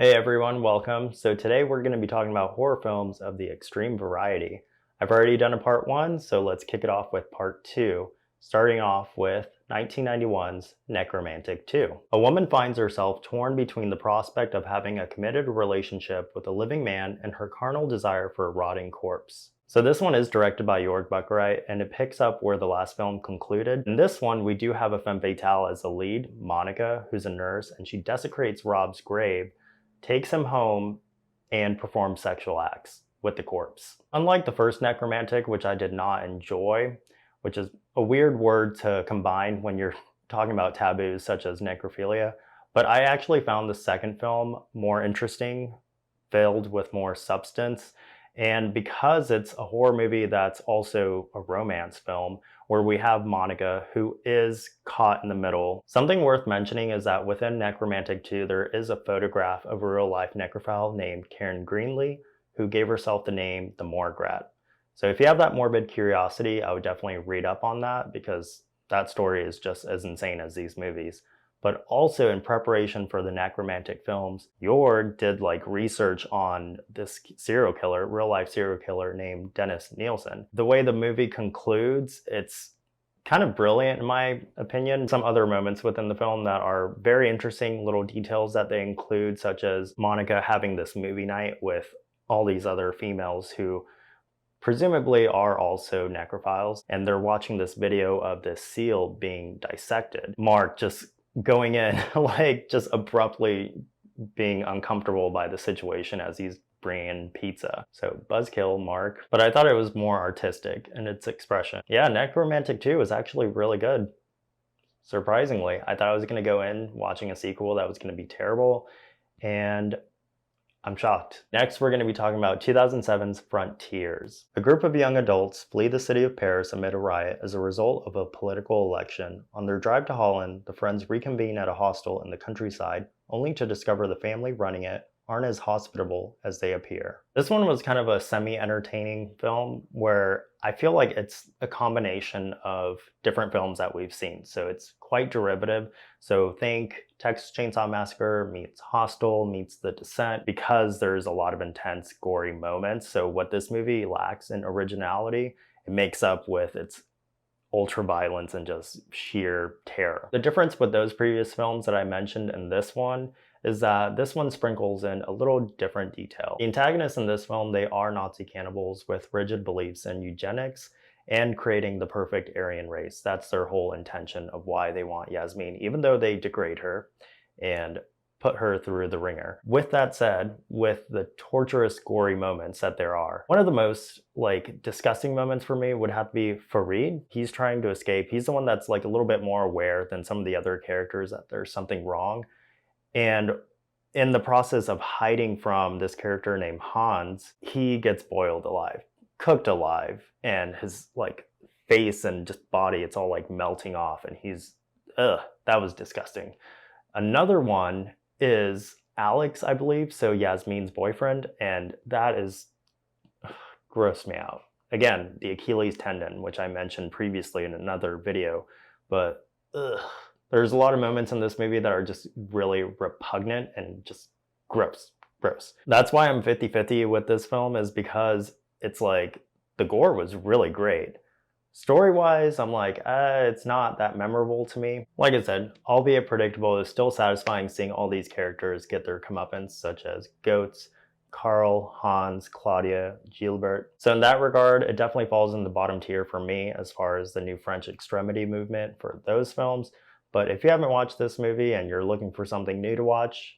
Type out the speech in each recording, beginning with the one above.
Hey everyone, welcome. So today we're going to be talking about horror films of the extreme variety. I've already done a part 1, so let's kick it off with part 2, starting off with 1991's Necromantic 2. A woman finds herself torn between the prospect of having a committed relationship with a living man and her carnal desire for a rotting corpse. So this one is directed by Jörg Buckereit, and it picks up where the last film concluded. In this one, we do have a femme fatale as the lead, Monica, who's a nurse, and she desecrates Rob's grave, takes him home, and performs sexual acts with the corpse. Unlike the first Necromantic, which I did not enjoy, which is a weird word to combine when you're talking about taboos such as necrophilia, but I actually found the second film more interesting, filled with more substance. And because it's a horror movie that's also a romance film, where we have Monica, who is caught in the middle. Something worth mentioning is that within Necromantic 2, there is a photograph of a real-life necrophile named Karen Greenlee, who gave herself the name the Morgue Rat. So if you have that morbid curiosity, I would definitely read up on that, because that story is just as insane as these movies. But also in preparation for the Necromantic films, Jörg did research on this serial killer, real life serial killer named Dennis Nielsen. The way the movie concludes, it's kind of brilliant in my opinion. Some other moments within the film that are very interesting, little details that they include, such as Monica having this movie night with all these other females who presumably are also necrophiles, and they're watching this video of this seal being dissected. Mark just going in, just abruptly being uncomfortable by the situation as he's bringing in pizza. So buzzkill, Mark. But I thought it was more artistic in its expression. Yeah, Necromantic 2 is actually really good. Surprisingly, I thought I was going to go in watching a sequel that was going to be terrible, and I'm shocked. Next, we're going to be talking about 2007's Frontiers. A group of young adults flee the city of Paris amid a riot as a result of a political election. On their drive to Holland, the friends reconvene at a hostel in the countryside, only to discover the family running it aren't as hospitable as they appear. This one was kind of a semi-entertaining film where I feel like it's a combination of different films that we've seen. So it's quite derivative. So think Texas Chainsaw Massacre meets Hostel meets The Descent, because there's a lot of intense, gory moments. So what this movie lacks in originality, it makes up with its ultra violence and just sheer terror. The difference with those previous films that I mentioned and this one is that this one sprinkles in a little different detail. The antagonists in this film, they are Nazi cannibals with rigid beliefs in eugenics and creating the perfect Aryan race. That's their whole intention of why they want Yasmin, even though they degrade her and put her through the ringer. With that said, with the torturous, gory moments that there are, one of the most disgusting moments for me would have to be Farid. He's trying to escape. He's the one that's a little bit more aware than some of the other characters that there's something wrong. And in the process of hiding from this character named Hans, he gets boiled alive, cooked alive, and his face and just body, it's all melting off, and he's, that was disgusting. Another one is Alex, I believe, so Yasmin's boyfriend, and that is grossed me out. Again, the Achilles tendon, which I mentioned previously in another video, but there's a lot of moments in this movie that are just really repugnant and just gross. That's why I'm 50-50 with this film, is because it's the gore was really great. Story-wise, I'm it's not that memorable to me. Like I said, albeit predictable, it's still satisfying seeing all these characters get their comeuppance, such as Goetz, Carl, Hans, Claudia, Gilbert. So in that regard, it definitely falls in the bottom tier for me as far as the new French extremity movement for those films. But if you haven't watched this movie and you're looking for something new to watch,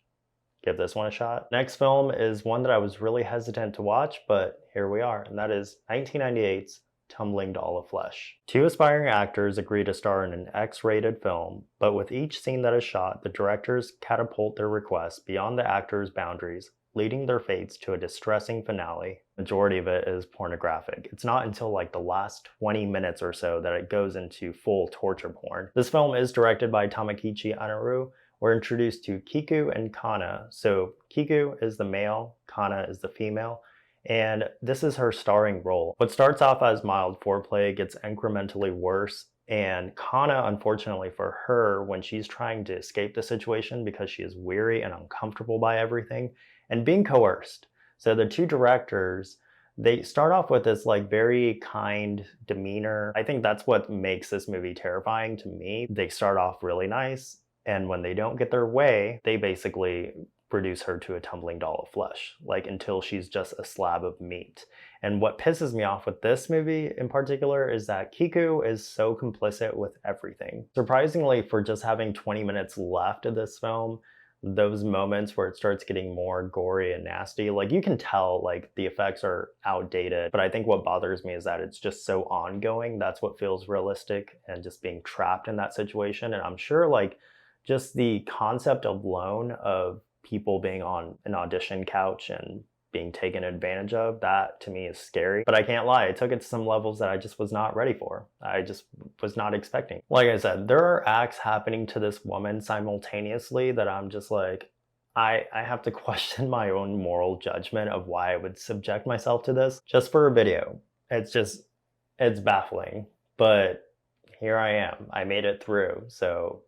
give this one a shot. Next film is one that I was really hesitant to watch, but here we are, and that is 1998's Tumbling Doll of Flesh. Two aspiring actors agree to star in an X-rated film, but with each scene that is shot, the directors catapult their requests beyond the actors' boundaries, leading their fates to a distressing finale. Majority of it is pornographic. It's not until the last 20 minutes or so that it goes into full torture porn. This film is directed by Tamakichi Anaru. We're introduced to Kiku and Kana. So Kiku is the male, Kana is the female, and this is her starring role. What starts off as mild foreplay gets incrementally worse And Kana, unfortunately for her, when she's trying to escape the situation because she is weary and uncomfortable by everything and being coerced. So the two directors, they start off with this like very kind demeanor. I think that's what makes this movie terrifying to me. They start off really nice, and when they don't get their way, they basically reduce her to a tumbling doll of flesh, like until she's just a slab of meat. And what pisses me off with this movie in particular is that Kiku is so complicit with everything. Surprisingly, for just having 20 minutes left of this film, those moments where it starts getting more gory and nasty, like you can tell like the effects are outdated, but I think what bothers me is that it's just so ongoing. That's what feels realistic, and just being trapped in that situation. And I'm sure like just the concept alone of people being on an audition couch and being taken advantage of, that to me is scary. But I can't lie, it took it to some levels that I just was not ready for. I just was not expecting. Like I said, there are acts happening to this woman simultaneously that I'm just like, I have to question my own moral judgment of why I would subject myself to this just for a video. It's baffling. But here I am. I made it through. So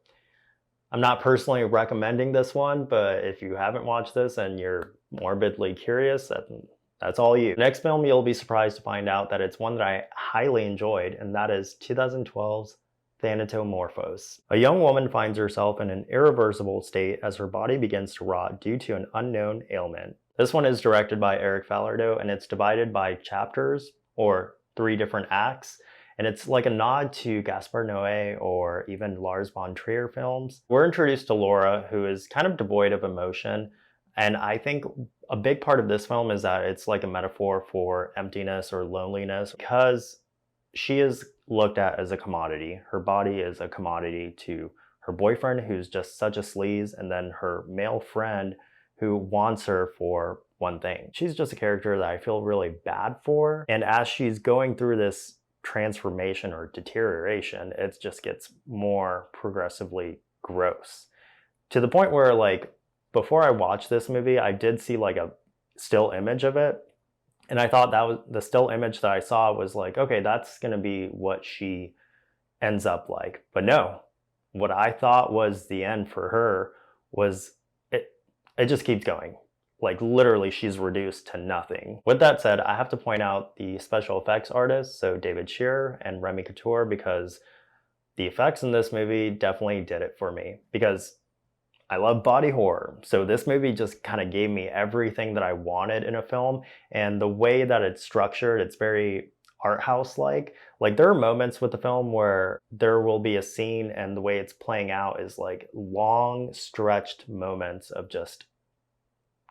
I'm not personally recommending this one, but if you haven't watched this and you're morbidly curious, that's all you. Next film, you'll be surprised to find out that it's one that I highly enjoyed, and that is 2012's Thanatomorphos. A young woman finds herself in an irreversible state as her body begins to rot due to an unknown ailment. This one is directed by Eric Falardeau, and it's divided by chapters, or 3 different acts. And it's like a nod to Gaspar Noé or even Lars von Trier films. We're introduced to Laura, who is kind of devoid of emotion. And I think a big part of this film is that it's like a metaphor for emptiness or loneliness, because she is looked at as a commodity. Her body is a commodity to her boyfriend, who's just such a sleaze, and then her male friend who wants her for one thing. She's just a character that I feel really bad for. And as she's going through this transformation or deterioration, it just gets more progressively gross. To the point where like, before I watched this movie, I did see like a still image of it. And I thought that was the still image that I saw was like, okay, that's gonna be what she ends up like. But no, what I thought was the end for her was it just keeps going. Like literally she's reduced to nothing. With that said, I have to point out the special effects artists, so David Shearer and Remy Couture, because the effects in this movie definitely did it for me, because I love body horror. So this movie just kind of gave me everything that I wanted in a film, and the way that it's structured, it's very art house like. Like there are moments with the film where there will be a scene and the way it's playing out is like long stretched moments of just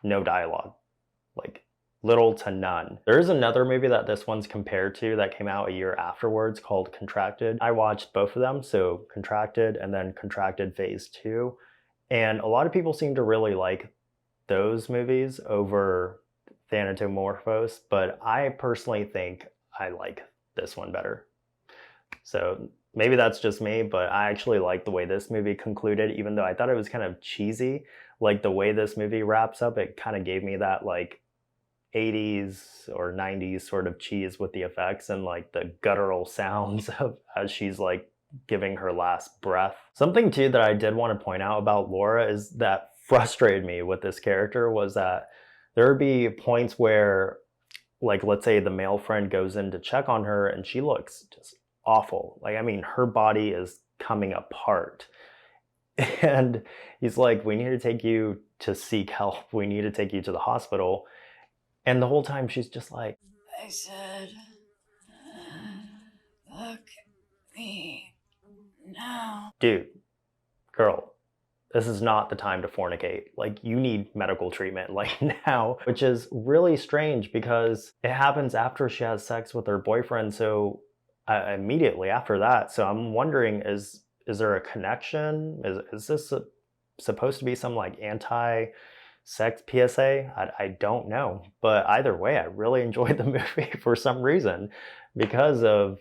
no dialogue, like little to none. There is another movie that this one's compared to that came out a year afterwards called Contracted. I watched both of them, so Contracted and then Contracted Phase 2. And a lot of people seem to really like those movies over Thanatomorphos, but I personally think I like this one better. So maybe that's just me, but I actually like the way this movie concluded, even though I thought it was kind of cheesy. Like the way this movie wraps up, it kind of gave me that like 80s or 90s sort of cheese with the effects and like the guttural sounds of as she's like giving her last breath. Something too that I did want to point out about Laura is that frustrated me with this character was that there would be points where, like, let's say the male friend goes in to check on her and she looks just awful. Like, I mean, her body is coming apart. And he's like, we need to take you to seek help. We need to take you to the hospital. And the whole time she's just like, I said, look at me now. Dude, girl, this is not the time to fornicate. Like, you need medical treatment like now, which is really strange because it happens after she has sex with her boyfriend. So immediately after that. So I'm wondering, is there a connection? Is this supposed to be some like anti-sex PSA? I don't know. But either way, I really enjoyed the movie for some reason because of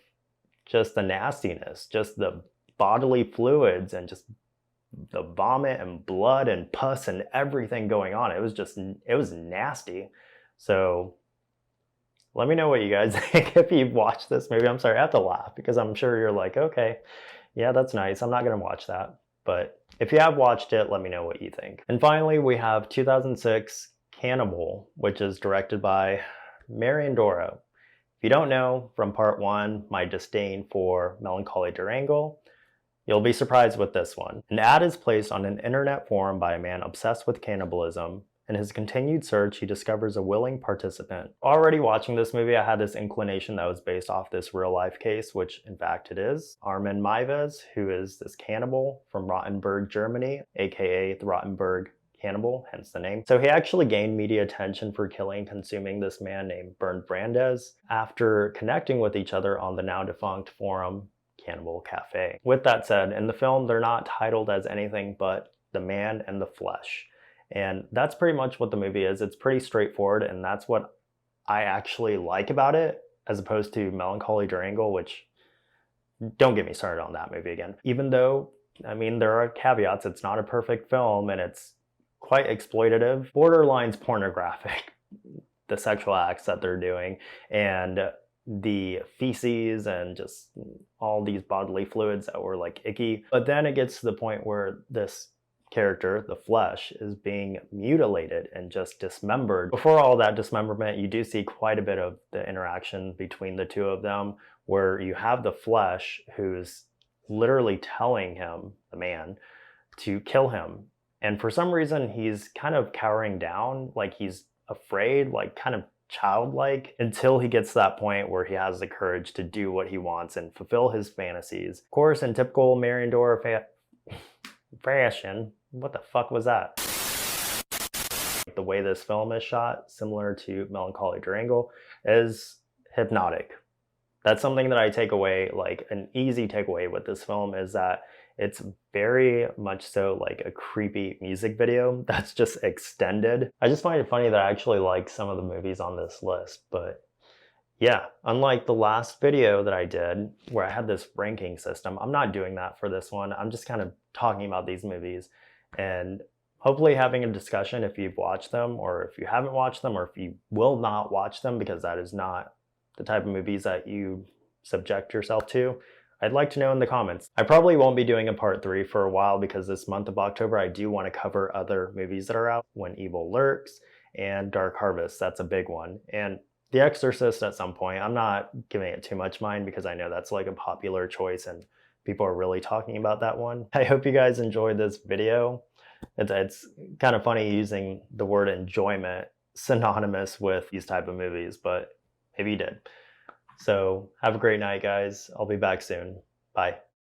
just the nastiness, just the bodily fluids and just the vomit and blood and pus and everything going on. It was nasty. So Let me know what you guys think if you've watched this movie. I'm sorry, I have to laugh because I'm sure you're like, okay, yeah, that's nice. I'm not going to watch that. But if you have watched it, let me know what you think. And finally, we have 2006 Cannibal, which is directed by Marion Doro. If you don't know from part one, my disdain for Melancholy Durango, you'll be surprised with this one. An ad is placed on an internet forum by a man obsessed with cannibalism. In his continued search, he discovers a willing participant. Already watching this movie, I had this inclination that was based off this real life case, which in fact it is. Armin Meiwes, who is this cannibal from Rottenburg, Germany, aka the Rottenburg Cannibal, hence the name. So he actually gained media attention for killing and consuming this man named Bernd Brandes after connecting with each other on the now defunct forum Cannibal Cafe. With that said, in the film, they're not titled as anything but The Man and the Flesh. And that's pretty much what the movie is. It's pretty straightforward, and that's what I actually like about it, as opposed to Melancholy Durango, which don't get me started on that movie again. Even though, I mean, there are caveats. It's not a perfect film, and it's quite exploitative, borderlines pornographic, the sexual acts that they're doing, and the feces and just all these bodily fluids that were like icky. But then it gets to the point where this character, the flesh, is being mutilated and just dismembered. Before all that dismemberment, you do see quite a bit of the interaction between the two of them, where you have the flesh who's literally telling him, the man, to kill him. And for some reason, he's kind of cowering down, like he's afraid, like kind of childlike, until he gets to that point where he has the courage to do what he wants and fulfill his fantasies. Of course, in typical Marion Doro fashion, what the fuck was that? The way this film is shot, similar to Melancholy Durango, is hypnotic. That's something that I take away, like an easy takeaway with this film, is that it's very much so like a creepy music video that's just extended. I just find it funny that I actually like some of the movies on this list, but yeah, unlike the last video that I did where I had this ranking system, I'm not doing that for this one. I'm just kind of talking about these movies and hopefully having a discussion if you've watched them, or if you haven't watched them, or if you will not watch them because that is not the type of movies that you subject yourself to. I'd like to know in the comments. I probably won't be doing a part 3 for a while because this month of October I do want to cover other movies that are out. When Evil Lurks and Dark Harvest, that's a big one. And The Exorcist at some point. I'm not giving it too much mind because I know that's like a popular choice and people are really talking about that one. I hope you guys enjoyed this video. It's kind of funny using the word enjoyment synonymous with these type of movies, but maybe you did. So have a great night, guys. I'll be back soon. Bye.